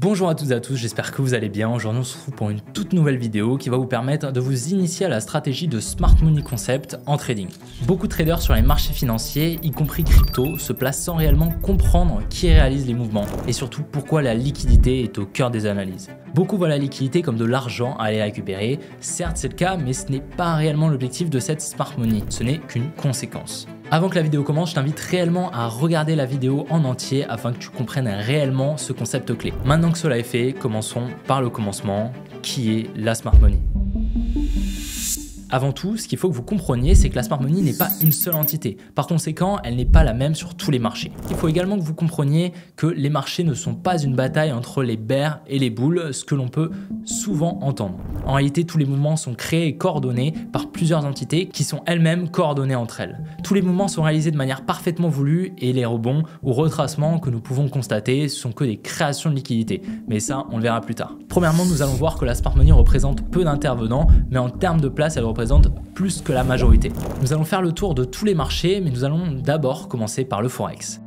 Bonjour à toutes et à tous, j'espère que vous allez bien. Aujourd'hui on se retrouve pour une toute nouvelle vidéo qui va vous permettre de vous initier à la stratégie de Smart Money Concept en trading. Beaucoup de traders sur les marchés financiers, y compris crypto, se placent sans réellement comprendre qui réalise les mouvements et surtout pourquoi la liquidité est au cœur des analyses. Beaucoup voient la liquidité comme de l'argent à aller récupérer. Certes c'est le cas, mais ce n'est pas réellement l'objectif de cette Smart Money, ce n'est qu'une conséquence. Avant que la vidéo commence, je t'invite réellement à regarder la vidéo en entier afin que tu comprennes réellement ce concept clé. Maintenant que cela est fait, commençons par le commencement, qui est la Smart Money. Avant tout, ce qu'il faut que vous compreniez, c'est que la Smart Money n'est pas une seule entité. Par conséquent, elle n'est pas la même sur tous les marchés. Il faut également que vous compreniez que les marchés ne sont pas une bataille entre les bears et les bulls, ce que l'on peut souvent entendre. En réalité, tous les mouvements sont créés et coordonnés par plusieurs entités qui sont elles-mêmes coordonnées entre elles. Tous les mouvements sont réalisés de manière parfaitement voulue et les rebonds ou retracements que nous pouvons constater sont que des créations de liquidités. Mais ça, on le verra plus tard. Premièrement, nous allons voir que la Smart Money représente peu d'intervenants, mais en termes de place, elle représente plus que la majorité. Nous allons faire le tour de tous les marchés, mais nous allons d'abord commencer par le Forex.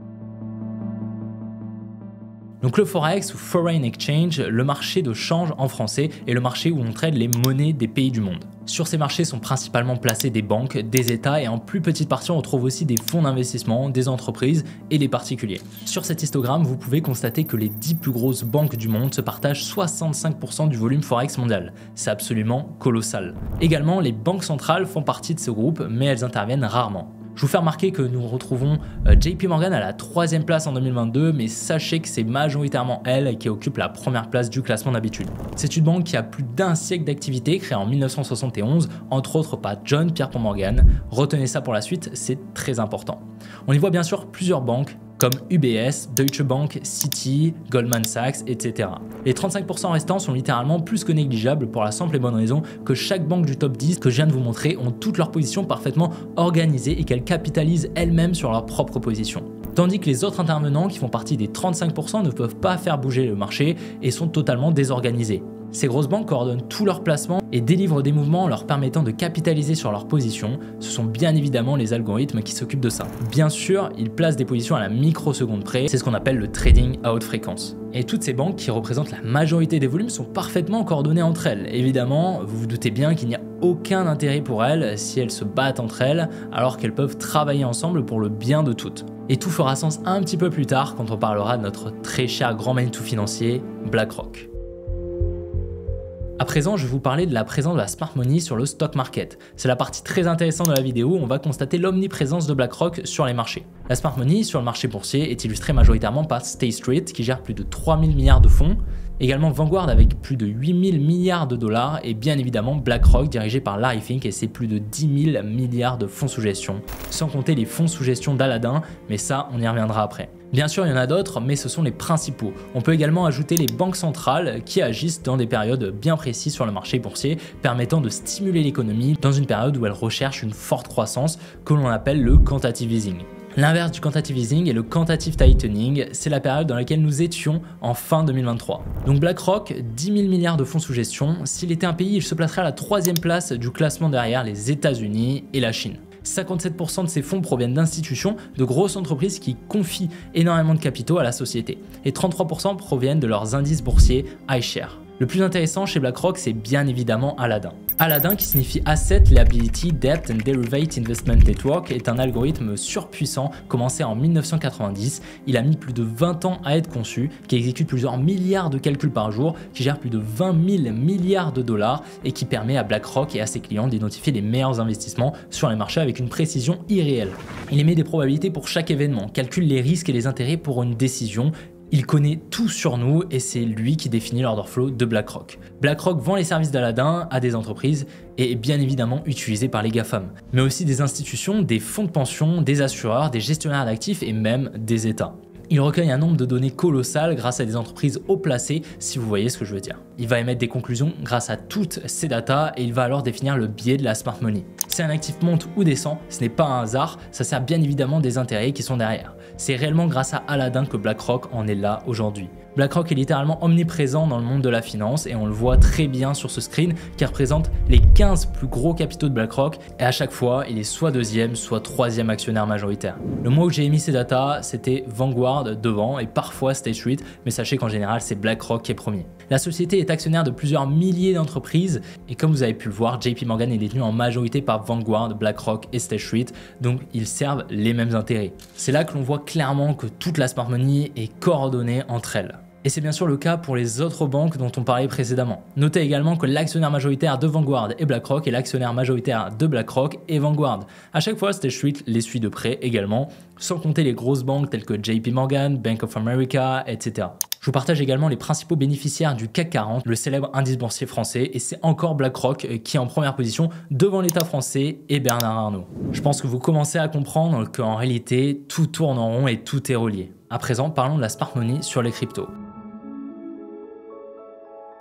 Donc le Forex ou Foreign Exchange, le marché de change en français, est le marché où on trade les monnaies des pays du monde. Sur ces marchés sont principalement placés des banques, des États et en plus petite partie on retrouve aussi des fonds d'investissement, des entreprises et des particuliers. Sur cet histogramme, vous pouvez constater que les 10 plus grosses banques du monde se partagent 65% du volume Forex mondial. C'est absolument colossal. Également, les banques centrales font partie de ce groupe, mais elles interviennent rarement. Je vous fais remarquer que nous retrouvons JP Morgan à la 3e place en 2022, mais sachez que c'est majoritairement elle qui occupe la première place du classement d'habitude. C'est une banque qui a plus d'un siècle d'activité, créée en 1971, entre autres par John Pierpont Morgan. Retenez ça pour la suite, c'est très important. On y voit bien sûr plusieurs banques, comme UBS, Deutsche Bank, Citi, Goldman Sachs, etc. Les 35% restants sont littéralement plus que négligeables pour la simple et bonne raison que chaque banque du top 10 que je viens de vous montrer ont toutes leurs positions parfaitement organisées et qu'elles capitalisent elles-mêmes sur leur propre position. Tandis que les autres intervenants qui font partie des 35% ne peuvent pas faire bouger le marché et sont totalement désorganisés. Ces grosses banques coordonnent tous leurs placements et délivrent des mouvements leur permettant de capitaliser sur leur position. Ce sont bien évidemment les algorithmes qui s'occupent de ça. Bien sûr, ils placent des positions à la microseconde près, c'est ce qu'on appelle le trading à haute fréquence. Et toutes ces banques qui représentent la majorité des volumes sont parfaitement coordonnées entre elles. Évidemment, vous vous doutez bien qu'il n'y a aucun intérêt pour elles si elles se battent entre elles, alors qu'elles peuvent travailler ensemble pour le bien de toutes. Et tout fera sens un petit peu plus tard quand on parlera de notre très cher grand Manitou financier, BlackRock. À présent, je vais vous parler de la présence de la Smart Money sur le stock market. C'est la partie très intéressante de la vidéo où on va constater l'omniprésence de BlackRock sur les marchés. La Smart Money sur le marché boursier est illustrée majoritairement par State Street qui gère plus de 3000 milliards de fonds, également Vanguard avec plus de 8000 milliards de dollars et bien évidemment BlackRock dirigé par Larry Fink et ses plus de 10 000 milliards de fonds sous gestion, sans compter les fonds sous gestion d'Aladin, mais ça on y reviendra après. Bien sûr, il y en a d'autres, mais ce sont les principaux. On peut également ajouter les banques centrales qui agissent dans des périodes bien précises sur le marché boursier, permettant de stimuler l'économie dans une période où elle recherche une forte croissance que l'on appelle le quantitative easing. L'inverse du quantitative easing est le quantitative tightening, c'est la période dans laquelle nous étions en fin 2023. Donc BlackRock, 10 000 milliards de fonds sous gestion, s'il était un pays, il se placerait à la 3e place du classement derrière les États-Unis et la Chine. 57% de ces fonds proviennent d'institutions, de grosses entreprises qui confient énormément de capitaux à la société. Et 33% proviennent de leurs indices boursiers iShares. Le plus intéressant chez BlackRock, c'est bien évidemment Aladin. Aladin, qui signifie Asset Liability Debt and Derivate Investment Network, est un algorithme surpuissant commencé en 1990. Il a mis plus de 20 ans à être conçu, qui exécute plusieurs milliards de calculs par jour, qui gère plus de 20 000 milliards de dollars et qui permet à BlackRock et à ses clients d'identifier les meilleurs investissements sur les marchés avec une précision irréelle. Il émet des probabilités pour chaque événement, calcule les risques et les intérêts pour une décision. Il connaît tout sur nous et c'est lui qui définit l'order flow de BlackRock. BlackRock vend les services d'Aladin à des entreprises et est bien évidemment utilisé par les GAFAM, mais aussi des institutions, des fonds de pension, des assureurs, des gestionnaires d'actifs et même des États. Il recueille un nombre de données colossales grâce à des entreprises haut placées, si vous voyez ce que je veux dire. Il va émettre des conclusions grâce à toutes ces datas et il va alors définir le biais de la Smart Money. Si un actif monte ou descend, ce n'est pas un hasard, ça sert bien évidemment des intérêts qui sont derrière. C'est réellement grâce à Aladin que BlackRock en est là aujourd'hui. BlackRock est littéralement omniprésent dans le monde de la finance et on le voit très bien sur ce screen qui représente les 15 plus gros capitaux de BlackRock et à chaque fois il est soit deuxième soit troisième actionnaire majoritaire. Le mois où j'ai émis ces datas c'était Vanguard devant et parfois State Street, mais sachez qu'en général c'est BlackRock qui est premier. La société est actionnaire de plusieurs milliers d'entreprises et comme vous avez pu le voir, JP Morgan est détenu en majorité par Vanguard, BlackRock et State Street, donc ils servent les mêmes intérêts. C'est là que l'on voit clairement que toute la smart money est coordonnée entre elles. Et c'est bien sûr le cas pour les autres banques dont on parlait précédemment. Notez également que l'actionnaire majoritaire de Vanguard est BlackRock et l'actionnaire majoritaire de BlackRock est Vanguard. À chaque fois, State Street les suit de près également, sans compter les grosses banques telles que JP Morgan, Bank of America, etc. Je vous partage également les principaux bénéficiaires du CAC 40, le célèbre indice boursier français, et c'est encore BlackRock qui est en première position devant l'État français et Bernard Arnault. Je pense que vous commencez à comprendre qu'en réalité, tout tourne en rond et tout est relié. À présent, parlons de la smart money sur les cryptos.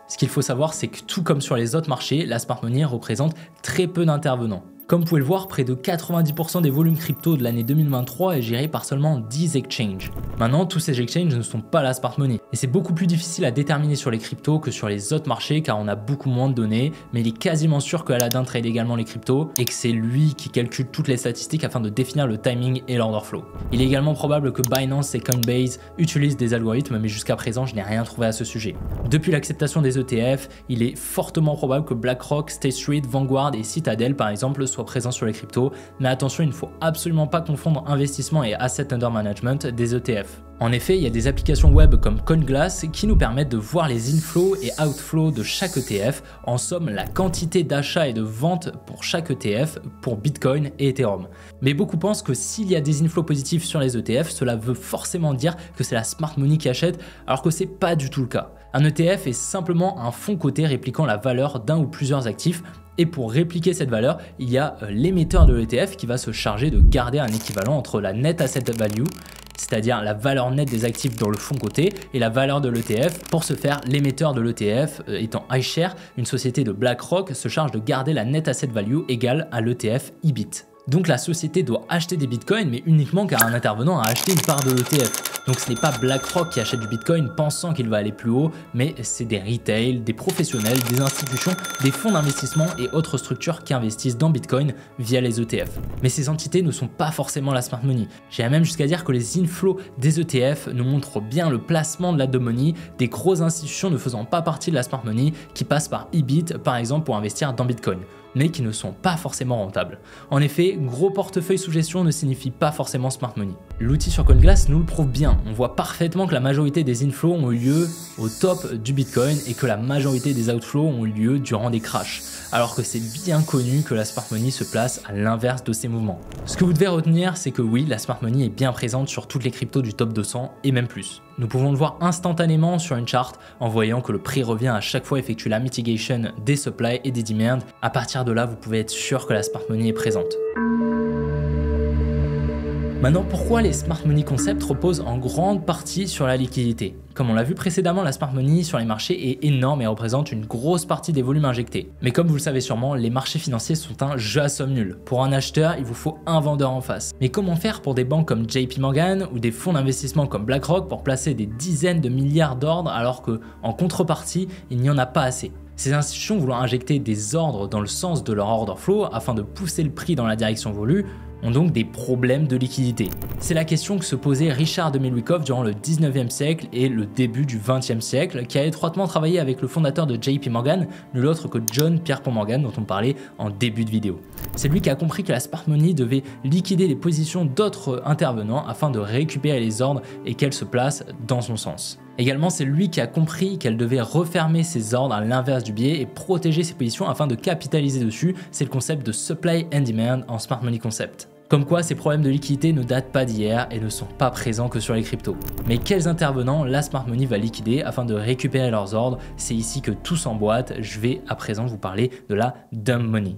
Ce qu'il faut savoir, c'est que tout comme sur les autres marchés, la smart money représente très peu d'intervenants. Comme vous pouvez le voir, près de 90% des volumes crypto de l'année 2023 est géré par seulement 10 exchanges. Maintenant, tous ces exchanges ne sont pas la smart money. Et c'est beaucoup plus difficile à déterminer sur les cryptos que sur les autres marchés car on a beaucoup moins de données, mais il est quasiment sûr que Aladdin trade également les cryptos et que c'est lui qui calcule toutes les statistiques afin de définir le timing et l'order flow. Il est également probable que Binance et Coinbase utilisent des algorithmes, mais jusqu'à présent, je n'ai rien trouvé à ce sujet. Depuis l'acceptation des ETF, il est fortement probable que BlackRock, State Street, Vanguard et Citadel par exemple soient présents sur les cryptos, mais attention, il ne faut absolument pas confondre investissement et asset under management des ETF. En effet, il y a des applications web comme CoinGlass qui nous permettent de voir les inflows et outflows de chaque ETF, en somme la quantité d'achat et de vente pour chaque ETF pour Bitcoin et Ethereum. Mais beaucoup pensent que s'il y a des inflows positifs sur les ETF, cela veut forcément dire que c'est la smart money qui achète, alors que c'est pas du tout le cas. Un ETF est simplement un fonds coté répliquant la valeur d'un ou plusieurs actifs. Et pour répliquer cette valeur, il y a l'émetteur de l'ETF qui va se charger de garder un équivalent entre la net asset value, c'est-à-dire la valeur nette des actifs dans le fonds coté, et la valeur de l'ETF. Pour ce faire, l'émetteur de l'ETF, étant iShares, une société de BlackRock, se charge de garder la net asset value égale à l'ETF EBIT. Donc la société doit acheter des bitcoins, mais uniquement car un intervenant a acheté une part de l'ETF. Donc ce n'est pas BlackRock qui achète du bitcoin pensant qu'il va aller plus haut, mais c'est des retail, des professionnels, des institutions, des fonds d'investissement et autres structures qui investissent dans bitcoin via les ETF. Mais ces entités ne sont pas forcément la smart money. J'irais même jusqu'à dire que les inflows des ETF nous montrent bien le placement de la dumb money des grosses institutions ne faisant pas partie de la smart money qui passent par EBIT par exemple pour investir dans bitcoin, mais qui ne sont pas forcément rentables. En effet, gros portefeuille sous gestion ne signifie pas forcément smart money. L'outil sur CoinGlass nous le prouve bien. On voit parfaitement que la majorité des inflows ont eu lieu au top du Bitcoin et que la majorité des outflows ont eu lieu durant des crashs, alors que c'est bien connu que la smart money se place à l'inverse de ces mouvements. Ce que vous devez retenir, c'est que oui, la smart money est bien présente sur toutes les cryptos du top 200 et même plus. Nous pouvons le voir instantanément sur une charte en voyant que le prix revient à chaque fois effectuer la mitigation des supply et des demand. À partir de là, vous pouvez être sûr que la smart money est présente. Maintenant, pourquoi les smart money concepts reposent en grande partie sur la liquidité? Comme on l'a vu précédemment, la smart money sur les marchés est énorme et représente une grosse partie des volumes injectés. Mais comme vous le savez sûrement, les marchés financiers sont un jeu à somme nulle. Pour un acheteur, il vous faut un vendeur en face. Mais comment faire pour des banques comme JP Morgan ou des fonds d'investissement comme BlackRock pour placer des dizaines de milliards d'ordres alors qu'en contrepartie, il n'y en a pas assez? Ces institutions voulant injecter des ordres dans le sens de leur order flow afin de pousser le prix dans la direction voulue ont donc des problèmes de liquidité. C'est la question que se posait Richard Demilwikoff durant le 19e siècle et le début du 20e siècle, qui a étroitement travaillé avec le fondateur de JP Morgan, nul autre que John Pierpont Morgan dont on parlait en début de vidéo. C'est lui qui a compris que la smart money devait liquider les positions d'autres intervenants afin de récupérer les ordres et qu'elle se place dans son sens. Également, c'est lui qui a compris qu'elle devait refermer ses ordres à l'inverse du biais et protéger ses positions afin de capitaliser dessus. C'est le concept de supply and demand en smart money concept. Comme quoi, ces problèmes de liquidité ne datent pas d'hier et ne sont pas présents que sur les cryptos. Mais quels intervenants la smart money va liquider afin de récupérer leurs ordres? C'est ici que tout s'emboîte. Je vais à présent vous parler de la dumb money.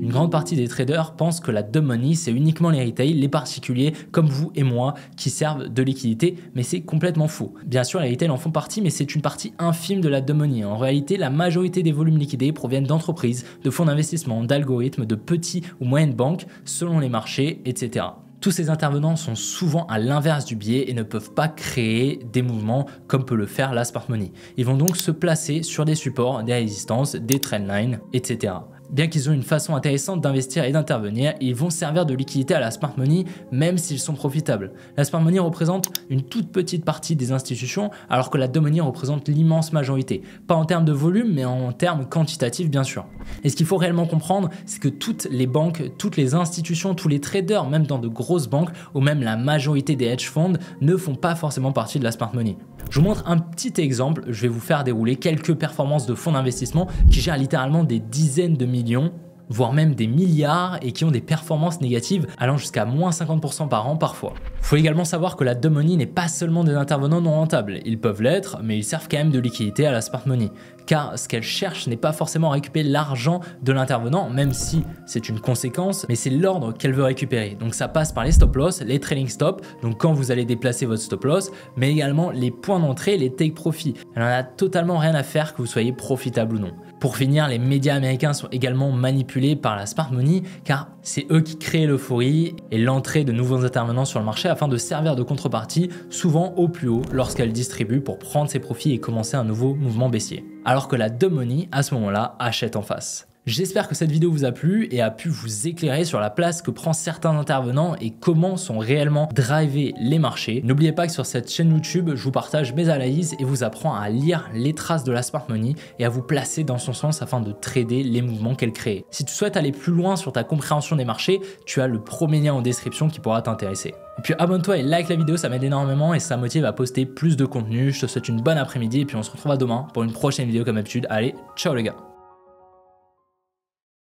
Une grande partie des traders pensent que la dumb money, c'est uniquement les retail, les particuliers comme vous et moi qui servent de liquidité, mais c'est complètement faux. Bien sûr, les retail en font partie, mais c'est une partie infime de la dumb money. En réalité, la majorité des volumes liquidés proviennent d'entreprises, de fonds d'investissement, d'algorithmes, de petits ou moyennes banques, selon les marchés, etc. Tous ces intervenants sont souvent à l'inverse du biais et ne peuvent pas créer des mouvements comme peut le faire la smart money. Ils vont donc se placer sur des supports, des résistances, des trendlines, etc. Bien qu'ils ont une façon intéressante d'investir et d'intervenir, ils vont servir de liquidité à la smart money même s'ils sont profitables. La smart money représente une toute petite partie des institutions alors que la dumb money représente l'immense majorité. Pas en termes de volume mais en termes quantitatifs bien sûr. Et ce qu'il faut réellement comprendre, c'est que toutes les banques, toutes les institutions, tous les traders, même dans de grosses banques ou même la majorité des hedge funds ne font pas forcément partie de la smart money. Je vous montre un petit exemple, je vais vous faire dérouler quelques performances de fonds d'investissement qui gèrent littéralement des dizaines de millions, voire même des milliards et qui ont des performances négatives allant jusqu'à moins 50% par an parfois. Il faut également savoir que la dumb money n'est pas seulement des intervenants non rentables, ils peuvent l'être, mais ils servent quand même de liquidité à la smart money. Car ce qu'elle cherche n'est pas forcément à récupérer l'argent de l'intervenant, même si c'est une conséquence, mais c'est l'ordre qu'elle veut récupérer. Donc ça passe par les stop loss, les trailing stop, donc quand vous allez déplacer votre stop loss, mais également les points d'entrée, les take profit. Elle en a totalement rien à faire que vous soyez profitable ou non. Pour finir, les médias américains sont également manipulés par la smart money car c'est eux qui créent l'euphorie et l'entrée de nouveaux intervenants sur le marché afin de servir de contrepartie, souvent au plus haut lorsqu'elle distribue pour prendre ses profits et commencer un nouveau mouvement baissier. Alors que la dumb money, à ce moment-là, achète en face. J'espère que cette vidéo vous a plu et a pu vous éclairer sur la place que prend certains intervenants et comment sont réellement drivés les marchés. N'oubliez pas que sur cette chaîne YouTube, je vous partage mes analyses et vous apprends à lire les traces de la smart money et à vous placer dans son sens afin de trader les mouvements qu'elle crée. Si tu souhaites aller plus loin sur ta compréhension des marchés, tu as le premier lien en description qui pourra t'intéresser. Et puis abonne-toi et like la vidéo, ça m'aide énormément et ça motive à poster plus de contenu. Je te souhaite une bonne après-midi et puis on se retrouvera demain pour une prochaine vidéo comme d'habitude. Allez, ciao les gars!